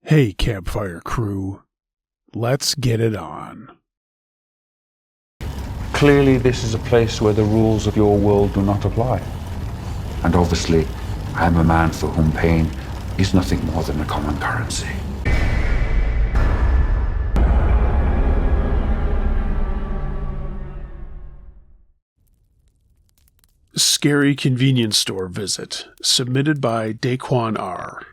Hey, campfire crew, let's get it on. Clearly, this is a place where the rules of your world do not apply. And obviously, I am a man for whom pain is nothing more than a common currency. Scary convenience store visit, submitted by Daquan R.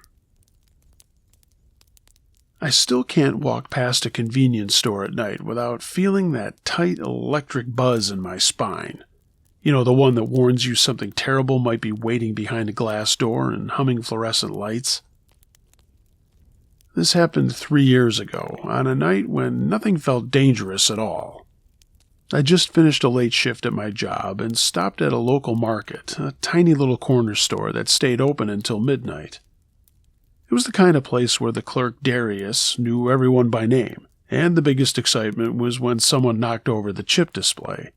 I still can't walk past a convenience store at night without feeling that tight electric buzz in my spine. You know, the one that warns you something terrible might be waiting behind a glass door and humming fluorescent lights. This happened 3 years ago, on a night when nothing felt dangerous at all. I just finished a late shift at my job and stopped at a local market, a tiny little corner store that stayed open until midnight. It was the kind of place where the clerk Darius knew everyone by name, and the biggest excitement was when someone knocked over the chip display.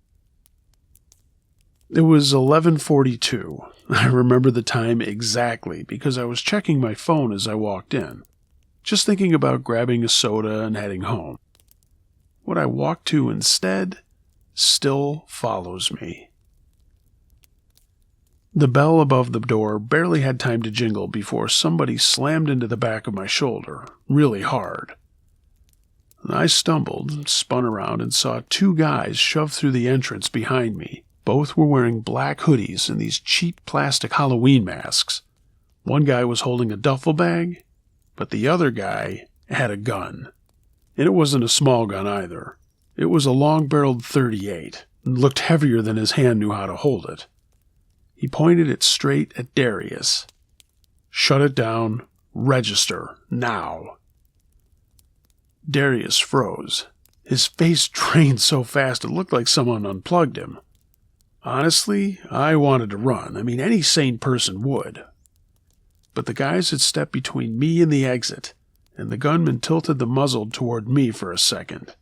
It was 11:42. I remember the time exactly because I was checking my phone as I walked in, just thinking about grabbing a soda and heading home. What I walked to instead still follows me. The bell above the door barely had time to jingle before somebody slammed into the back of my shoulder, really hard. I stumbled, spun around, and saw two guys shove through the entrance behind me. Both were wearing black hoodies and these cheap plastic Halloween masks. One guy was holding a duffel bag, but the other guy had a gun. And it wasn't a small gun either. It was a long-barreled .38, and looked heavier than his hand knew how to hold it. He pointed it straight at Darius. "Shut it down. Register. Now." Darius froze. His face drained so fast it looked like someone unplugged him. Honestly, I wanted to run. Any sane person would. But the guys had stepped between me and the exit, and the gunman tilted the muzzle toward me for a second.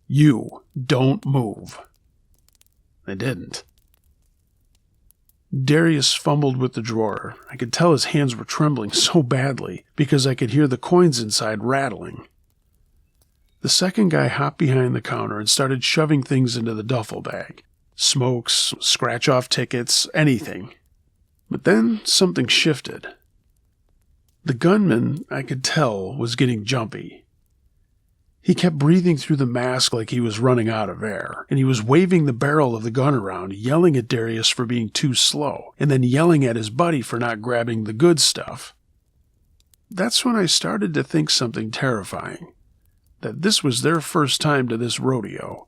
"You don't move." I didn't. Darius fumbled with the drawer. I could tell his hands were trembling so badly because I could hear the coins inside rattling. The second guy hopped behind the counter and started shoving things into the duffel bag. Smokes, scratch-off tickets, anything. But then something shifted. The gunman, I could tell, was getting jumpy. He kept breathing through the mask like he was running out of air, and he was waving the barrel of the gun around, yelling at Darius for being too slow, and then yelling at his buddy for not grabbing the good stuff. That's when I started to think something terrifying, that this was their first time to this rodeo.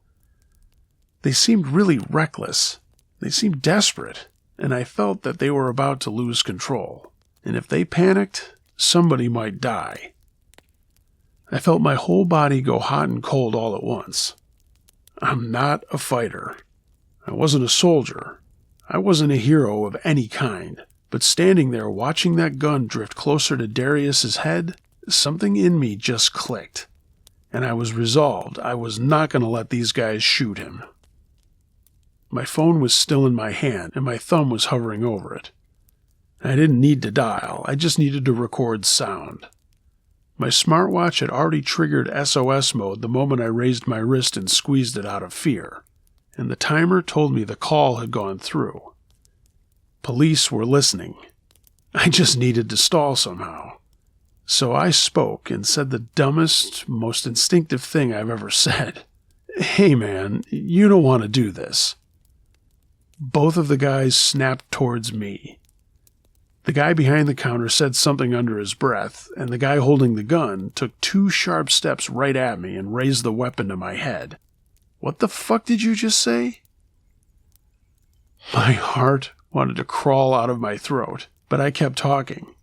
They seemed really reckless. They seemed desperate, and I felt that they were about to lose control, and if they panicked, somebody might die. I felt my whole body go hot and cold all at once. I'm not a fighter. I wasn't a soldier. I wasn't a hero of any kind. But standing there watching that gun drift closer to Darius's head, something in me just clicked. And I was resolved I was not going to let these guys shoot him. My phone was still in my hand, and my thumb was hovering over it. I didn't need to dial. I just needed to record sound. My smartwatch had already triggered SOS mode the moment I raised my wrist and squeezed it out of fear, and the timer told me the call had gone through. Police were listening. I just needed to stall somehow. So I spoke and said the dumbest, most instinctive thing I've ever said. "Hey man, you don't want to do this." Both of the guys snapped towards me. The guy behind the counter said something under his breath, and the guy holding the gun took 2 sharp steps right at me and raised the weapon to my head. "What the fuck did you just say?" My heart wanted to crawl out of my throat, but I kept talking.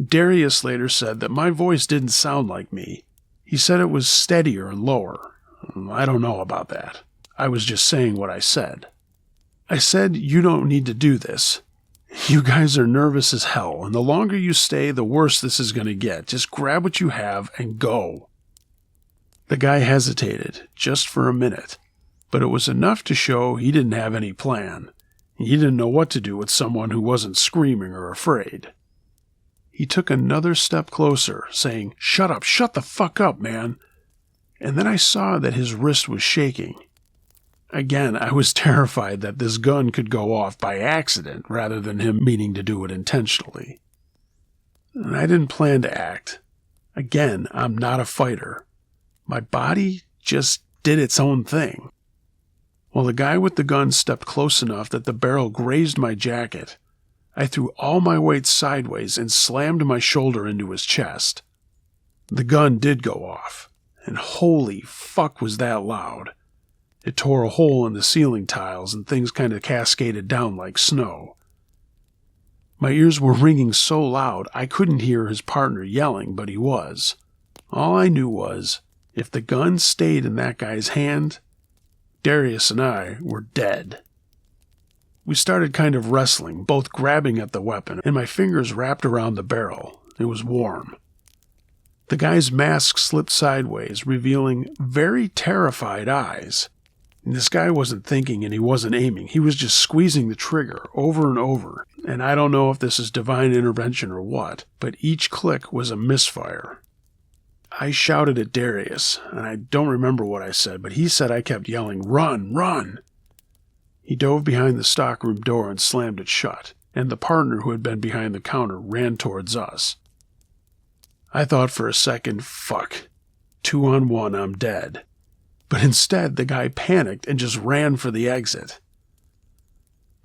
Darius later said that my voice didn't sound like me. He said it was steadier and lower. I don't know about that. I was just saying what I said. I said, "You don't need to do this. You guys are nervous as hell, and the longer you stay, the worse this is going to get. Just grab what you have and go." The guy hesitated, just for a minute, but it was enough to show he didn't have any plan. He didn't know what to do with someone who wasn't screaming or afraid. He took another step closer, saying, "Shut up, shut the fuck up, man." And then I saw that his wrist was shaking. Again, I was terrified that this gun could go off by accident rather than him meaning to do it intentionally. And I didn't plan to act. Again, I'm not a fighter. My body just did its own thing. While the guy with the gun stepped close enough that the barrel grazed my jacket, I threw all my weight sideways and slammed my shoulder into his chest. The gun did go off, and holy fuck was that loud. It tore a hole in the ceiling tiles and things kind of cascaded down like snow. My ears were ringing so loud I couldn't hear his partner yelling, but he was. All I knew was, if the gun stayed in that guy's hand, Darius and I were dead. We started kind of wrestling, both grabbing at the weapon, and my fingers wrapped around the barrel. It was warm. The guy's mask slipped sideways, revealing very terrified eyes. And this guy wasn't thinking and he wasn't aiming. He was just squeezing the trigger over and over. And I don't know if this is divine intervention or what, but each click was a misfire. I shouted at Darius, and I don't remember what I said, but he said I kept yelling, "Run, run!" He dove behind the stockroom door and slammed it shut, and the partner who had been behind the counter ran towards us. I thought for a second, fuck, 2-on-1, I'm dead. But instead, the guy panicked and just ran for the exit.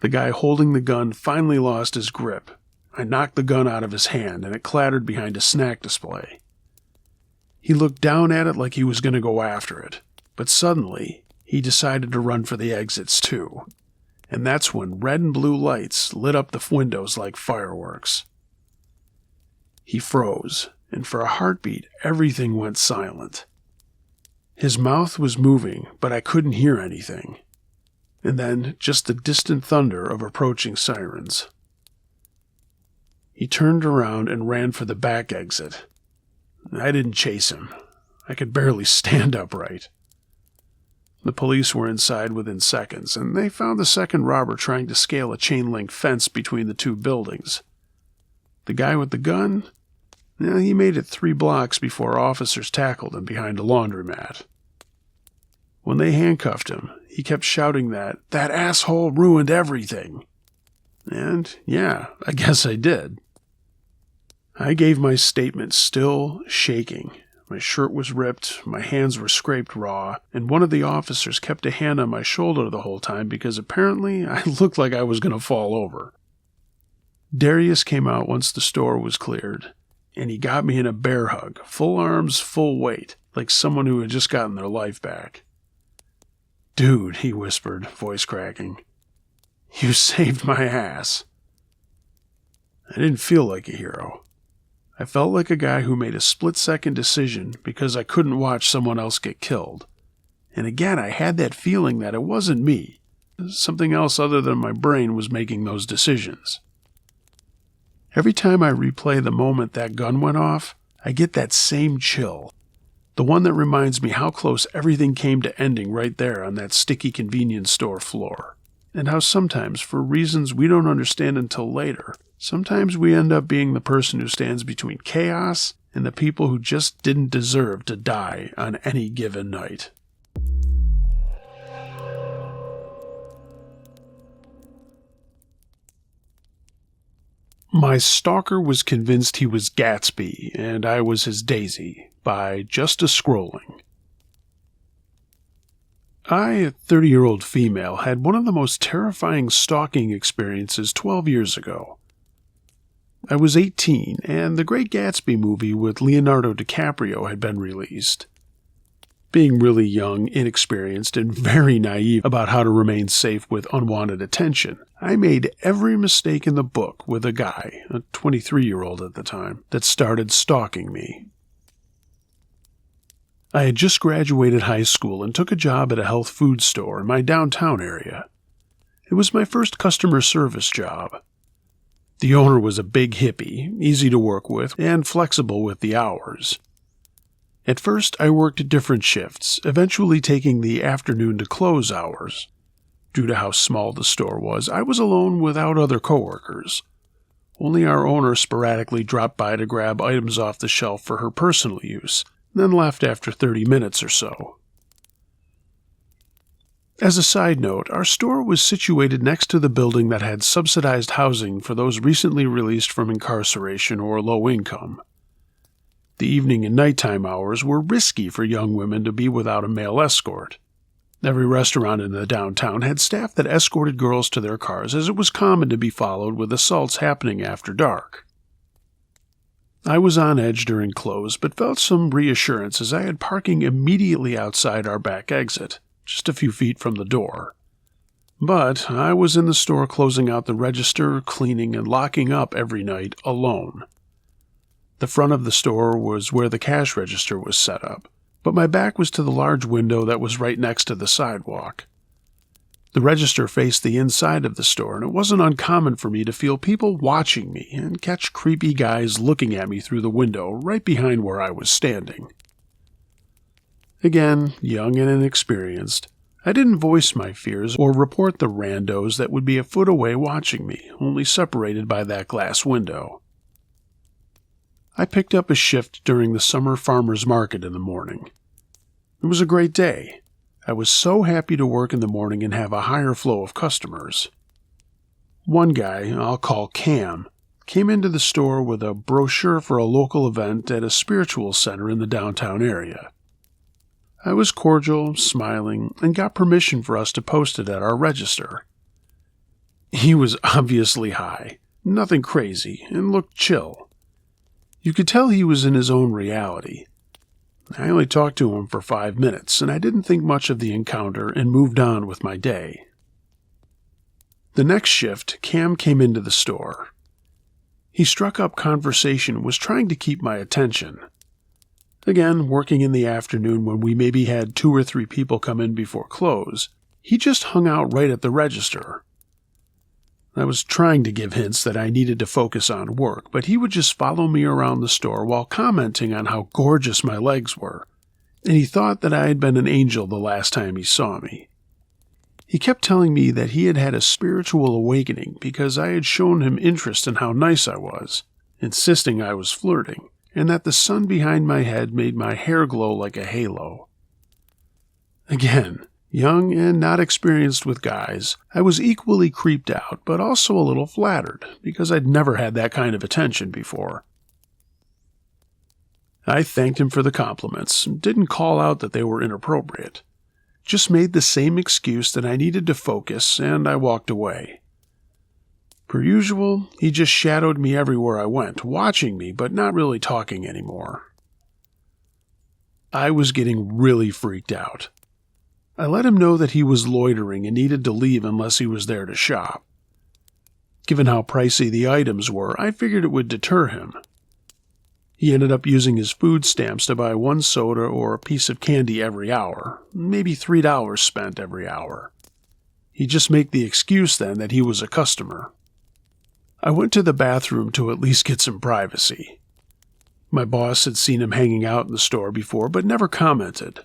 The guy holding the gun finally lost his grip. I knocked the gun out of his hand, and it clattered behind a snack display. He looked down at it like he was going to go after it, but suddenly, he decided to run for the exits too. And that's when red and blue lights lit up the windows like fireworks. He froze, and for a heartbeat, everything went silent. His mouth was moving, but I couldn't hear anything. And then just the distant thunder of approaching sirens. He turned around and ran for the back exit. I didn't chase him. I could barely stand upright. The police were inside within seconds, and they found the second robber trying to scale a chain-link fence between the two buildings. The guy with the gun? He made it 3 blocks before officers tackled him behind a laundromat. When they handcuffed him, he kept shouting that asshole ruined everything. And yeah, I guess I did. I gave my statement still shaking. My shirt was ripped, my hands were scraped raw, and one of the officers kept a hand on my shoulder the whole time because apparently I looked like I was going to fall over. Darius came out once the store was cleared, and he got me in a bear hug, full arms, full weight, like someone who had just gotten their life back. "Dude," he whispered, voice cracking, "you saved my ass." I didn't feel like a hero. I felt like a guy who made a split-second decision because I couldn't watch someone else get killed. And again, I had that feeling that it wasn't me. Something else other than my brain was making those decisions. Every time I replay the moment that gun went off, I get that same chill. The one that reminds me how close everything came to ending right there on that sticky convenience store floor. And how sometimes, for reasons we don't understand until later, sometimes we end up being the person who stands between chaos and the people who just didn't deserve to die on any given night. My stalker was convinced he was Gatsby and I was his Daisy by just a scrolling. I, a 30-year-old female, had one of the most terrifying stalking experiences 12 years ago. I was 18, and the Great Gatsby movie with Leonardo DiCaprio had been released. Being really young, inexperienced, and very naive about how to remain safe with unwanted attention, I made every mistake in the book with a guy, a 23-year-old at the time, that started stalking me. I had just graduated high school and took a job at a health food store in my downtown area. It was my first customer service job. The owner was a big hippie, easy to work with, and flexible with the hours. At first, I worked different shifts, eventually taking the afternoon to close hours. Due to how small the store was, I was alone without other coworkers. Only our owner sporadically dropped by to grab items off the shelf for her personal use, then left after 30 minutes or so. As a side note, our store was situated next to the building that had subsidized housing for those recently released from incarceration or low income. The evening and nighttime hours were risky for young women to be without a male escort. Every restaurant in the downtown had staff that escorted girls to their cars, as it was common to be followed with assaults happening after dark. I was on edge during close, but felt some reassurance as I had parking immediately outside our back exit, just a few feet from the door. But I was in the store closing out the register, cleaning, and locking up every night alone. The front of the store was where the cash register was set up, but my back was to the large window that was right next to the sidewalk. The register faced the inside of the store, and it wasn't uncommon for me to feel people watching me and catch creepy guys looking at me through the window right behind where I was standing. Again, young and inexperienced, I didn't voice my fears or report the randos that would be a foot away watching me, only separated by that glass window. I picked up a shift during the summer farmers market in the morning. It was a great day. I was so happy to work in the morning and have a higher flow of customers. One guy, I'll call Cam, came into the store with a brochure for a local event at a spiritual center in the downtown area. I was cordial, smiling, and got permission for us to post it at our register. He was obviously high, nothing crazy, and looked chill. You could tell he was in his own reality. I only talked to him for 5 minutes, and I didn't think much of the encounter and moved on with my day. The next shift, Cam came into the store. He struck up conversation and was trying to keep my attention. Again, working in the afternoon when we maybe had 2 or 3 people come in before close, he just hung out right at the register. I was trying to give hints that I needed to focus on work, but he would just follow me around the store while commenting on how gorgeous my legs were, and he thought that I had been an angel the last time he saw me. He kept telling me that he had had a spiritual awakening because I had shown him interest in how nice I was, insisting I was flirting, and that the sun behind my head made my hair glow like a halo. Again, young and not experienced with guys, I was equally creeped out, but also a little flattered, because I'd never had that kind of attention before. I thanked him for the compliments, and didn't call out that they were inappropriate. Just made the same excuse that I needed to focus, and I walked away. Per usual, he just shadowed me everywhere I went, watching me, but not really talking anymore. I was getting really freaked out. I let him know that he was loitering and needed to leave unless he was there to shop. Given how pricey the items were, I figured it would deter him. He ended up using his food stamps to buy 1 soda or a piece of candy every hour, maybe $3 spent every hour. He'd just make the excuse then that he was a customer. I went to the bathroom to at least get some privacy. My boss had seen him hanging out in the store before, but never commented.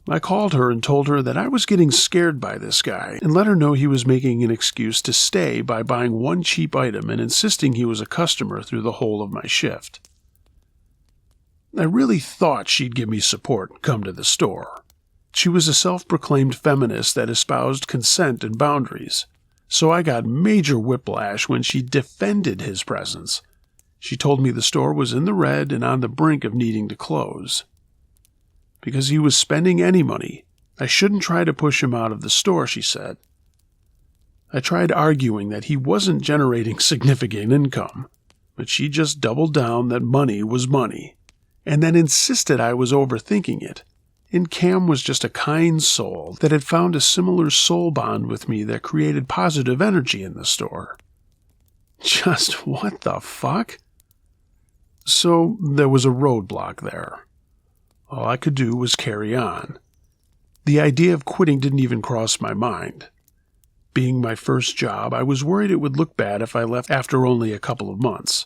I called her and told her that I was getting scared by this guy and let her know he was making an excuse to stay by buying 1 cheap item and insisting he was a customer through the whole of my shift. I really thought she'd give me support and come to the store. She was a self-proclaimed feminist that espoused consent and boundaries, so I got major whiplash when she defended his presence. She told me the store was in the red and on the brink of needing to close. Because he was spending any money, I shouldn't try to push him out of the store, she said. I tried arguing that he wasn't generating significant income, but she just doubled down that money was money, and then insisted I was overthinking it, and Cam was just a kind soul that had found a similar soul bond with me that created positive energy in the store. Just what the fuck? So there was a roadblock there. All I could do was carry on. The idea of quitting didn't even cross my mind. Being my first job, I was worried it would look bad if I left after only a couple of months.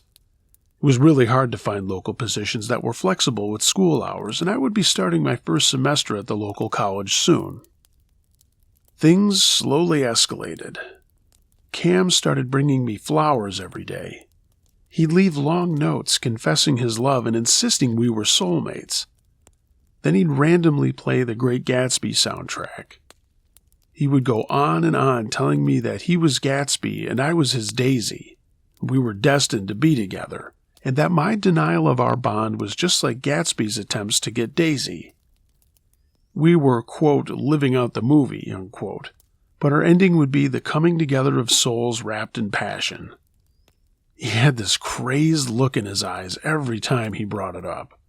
It was really hard to find local positions that were flexible with school hours, and I would be starting my first semester at the local college soon. Things slowly escalated. Cam started bringing me flowers every day. He'd leave long notes confessing his love and insisting we were soulmates. Then he'd randomly play the Great Gatsby soundtrack. He would go on and on telling me that he was Gatsby and I was his Daisy. We were destined to be together, and that my denial of our bond was just like Gatsby's attempts to get Daisy. We were, quote, living out the movie, unquote, but our ending would be the coming together of souls wrapped in passion. He had this crazed look in his eyes every time he brought it up.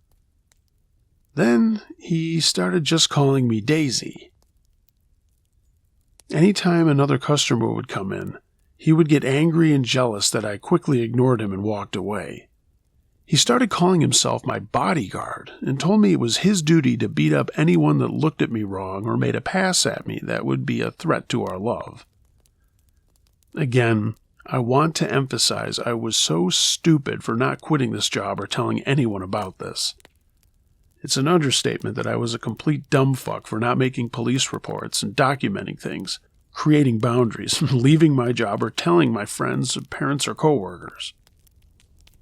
Then he started just calling me Daisy. Anytime another customer would come in, he would get angry and jealous that I quickly ignored him and walked away. He started calling himself my bodyguard and told me it was his duty to beat up anyone that looked at me wrong or made a pass at me that would be a threat to our love. Again, I want to emphasize I was so stupid for not quitting this job or telling anyone about this. It's an understatement that I was a complete dumbfuck for not making police reports and documenting things, creating boundaries, leaving my job or telling my friends, parents, or coworkers.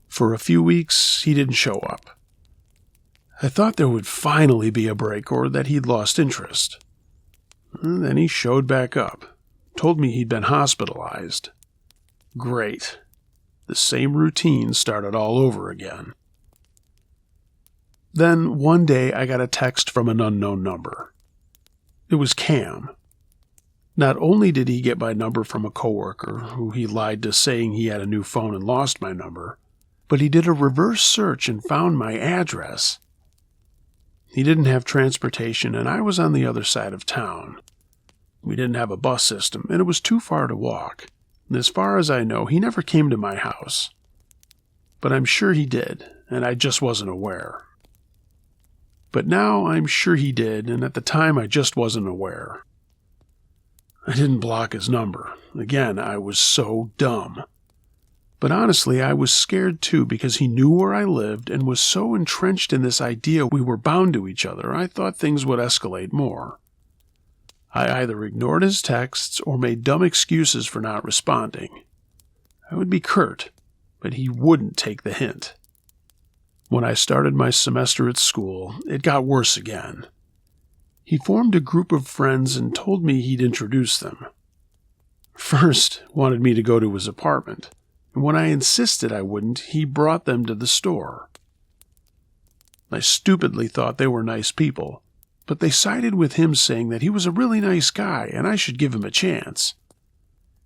For a few weeks, he didn't show up. I thought there would finally be a break or that he'd lost interest. And then he showed back up, told me he'd been hospitalized. Great. The same routine started all over again. Then one day I got a text from an unknown number. It was Cam. Not only did he get my number from a coworker who he lied to saying he had a new phone and lost my number, but he did a reverse search and found my address. He didn't have transportation, and I was on the other side of town. We didn't have a bus system, and it was too far to walk. And as far as I know, he never came to my house. But I'm sure he did, and I just wasn't aware. But now I'm sure he did, and at the time I just wasn't aware. I didn't block his number. Again, I was so dumb. But honestly, I was scared too because he knew where I lived and was so entrenched in this idea we were bound to each other, I thought things would escalate more. I either ignored his texts or made dumb excuses for not responding. I would be curt, but he wouldn't take the hint. When I started my semester at school, it got worse again. He formed a group of friends and told me he'd introduce them. First, wanted me to go to his apartment. And when I insisted I wouldn't, he brought them to the store. I stupidly thought they were nice people, but they sided with him saying that he was a really nice guy and I should give him a chance.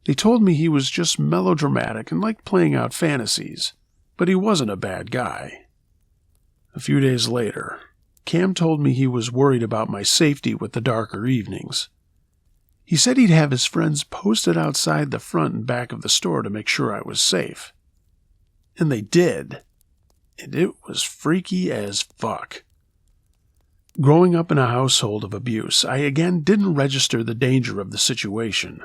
They told me he was just melodramatic and liked playing out fantasies, but he wasn't a bad guy. A few days later, Cam told me he was worried about my safety with the darker evenings. He said he'd have his friends posted outside the front and back of the store to make sure I was safe. And they did. And it was freaky as fuck. Growing up in a household of abuse, I again didn't register the danger of the situation.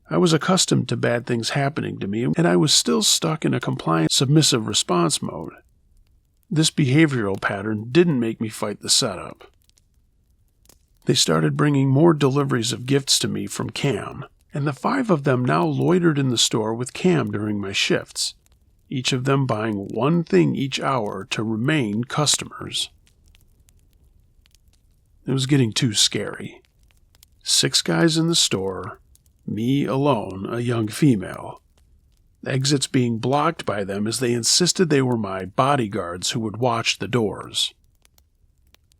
I was accustomed to bad things happening to me, and I was still stuck in a compliant, submissive response mode. This behavioral pattern didn't make me fight the setup. They started bringing more deliveries of gifts to me from Cam, and the 5 of them now loitered in the store with Cam during my shifts, each of them buying one thing each hour to remain customers. It was getting too scary. 6 guys in the store, me alone, a young female. Exits being blocked by them as they insisted they were my bodyguards who would watch the doors.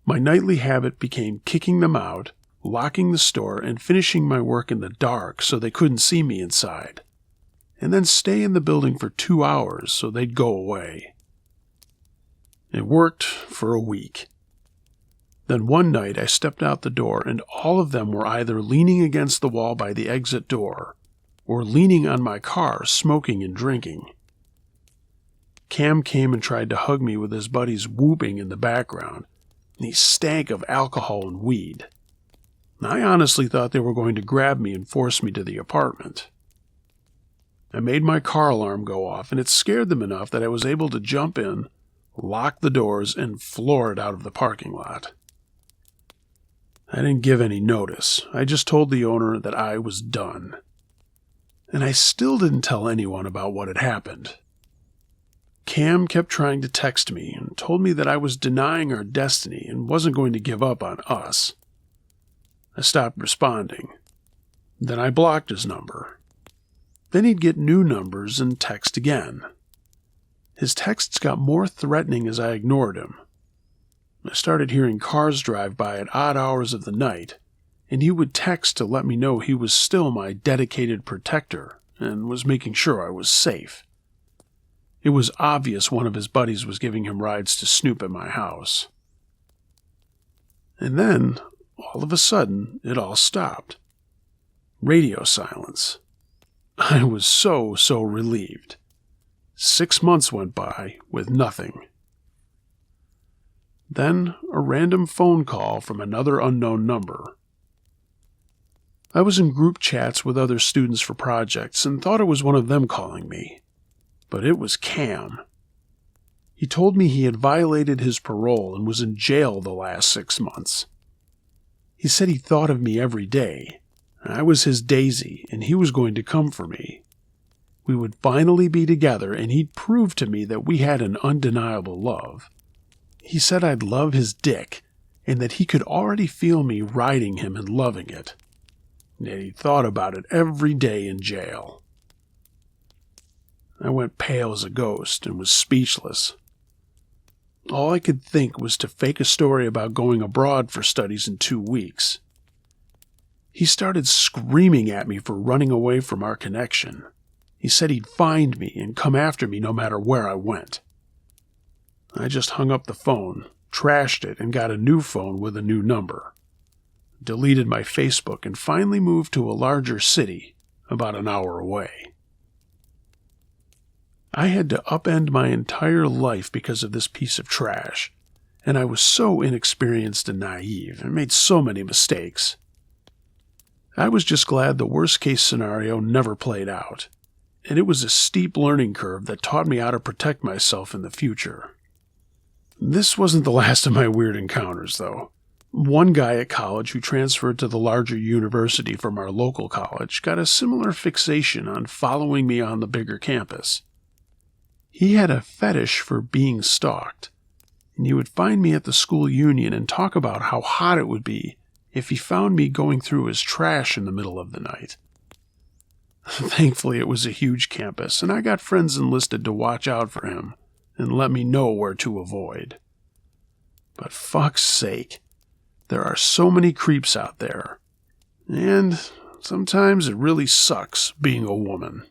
My nightly habit became kicking them out, locking the store, and finishing my work in the dark so they couldn't see me inside, and then stay in the building for 2 hours so they'd go away. It worked for a week. Then one night I stepped out the door and all of them were either leaning against the wall by the exit door or leaning on my car smoking and drinking. Cam came and tried to hug me with his buddies whooping in the background. And he stank of alcohol and weed. I honestly thought they were going to grab me and force me to the apartment. I made my car alarm go off, and it scared them enough that I was able to jump in, lock the doors, and floor it out of the parking lot. I didn't give any notice. I just told the owner that I was done. and I still didn't tell anyone about what had happened. Cam kept trying to text me and told me that I was denying our destiny and wasn't going to give up on us. I stopped responding. Then I blocked his number. Then he'd get new numbers and text again. His texts got more threatening as I ignored him. I started hearing cars drive by at odd hours of the night, and he would text to let me know he was still my dedicated protector and was making sure I was safe. It was obvious one of his buddies was giving him rides to snoop at my house. And then, all of a sudden, it all stopped. Radio silence. I was so relieved. 6 months went by with nothing. Then, a random phone call from another unknown number. I was in group chats with other students for projects and thought it was one of them calling me. But it was Cam. He told me he had violated his parole and was in jail the last 6 months. He said he thought of me every day. I was his daisy, and he was going to come for me. We would finally be together, and he'd prove to me that we had an undeniable love. He said I'd love his dick, and that he could already feel me riding him and loving it. And he thought about it every day in jail. I went pale as a ghost and was speechless. All I could think was to fake a story about going abroad for studies in 2 weeks. He started screaming at me for running away from our connection. He said he'd find me and come after me no matter where I went. I just hung up the phone, trashed it, and got a new phone with a new number. Deleted my Facebook and finally moved to a larger city about an hour away. I had to upend my entire life because of this piece of trash, and I was so inexperienced and naive and made so many mistakes. I was just glad the worst-case scenario never played out, and it was a steep learning curve that taught me how to protect myself in the future. This wasn't the last of my weird encounters, though. One guy at college who transferred to the larger university from our local college got a similar fixation on following me on the bigger campus. He had a fetish for being stalked, and he would find me at the school union and talk about how hot it would be if he found me going through his trash in the middle of the night. Thankfully, it was a huge campus, and I got friends enlisted to watch out for him and let me know where to avoid. But fuck's sake, there are so many creeps out there, and sometimes it really sucks being a woman.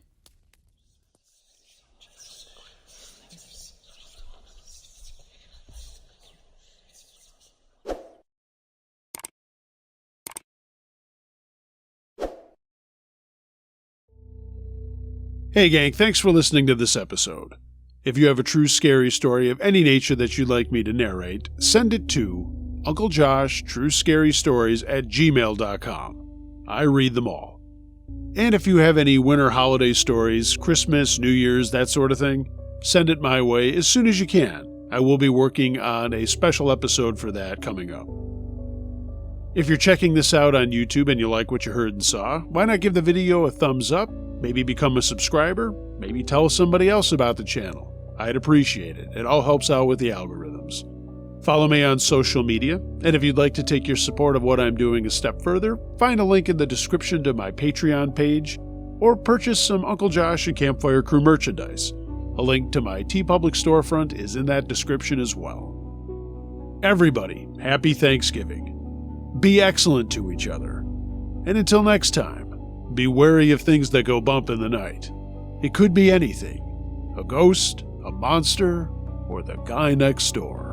Hey gang, thanks for listening to this episode. If you have a true scary story of any nature that you'd like me to narrate, send it to UncleJoshTrueScaryStories@gmail.com. I read them all. And if you have any winter holiday stories, Christmas, New Year's, that sort of thing, send it my way as soon as you can. I will be working on a special episode for that coming up. If you're checking this out on YouTube and you like what you heard and saw, why not give the video a thumbs up? Maybe become a subscriber, maybe tell somebody else about the channel. I'd appreciate it. It all helps out with the algorithms. Follow me on social media, and if you'd like to take your support of what I'm doing a step further, find a link in the description to my Patreon page, or purchase some Uncle Josh and Campfire Crew merchandise. A link to my TeePublic storefront is in that description as well. Everybody, happy Thanksgiving. Be excellent to each other. And until next time, be wary of things that go bump in the night. It could be anything. A ghost, a monster, or the guy next door.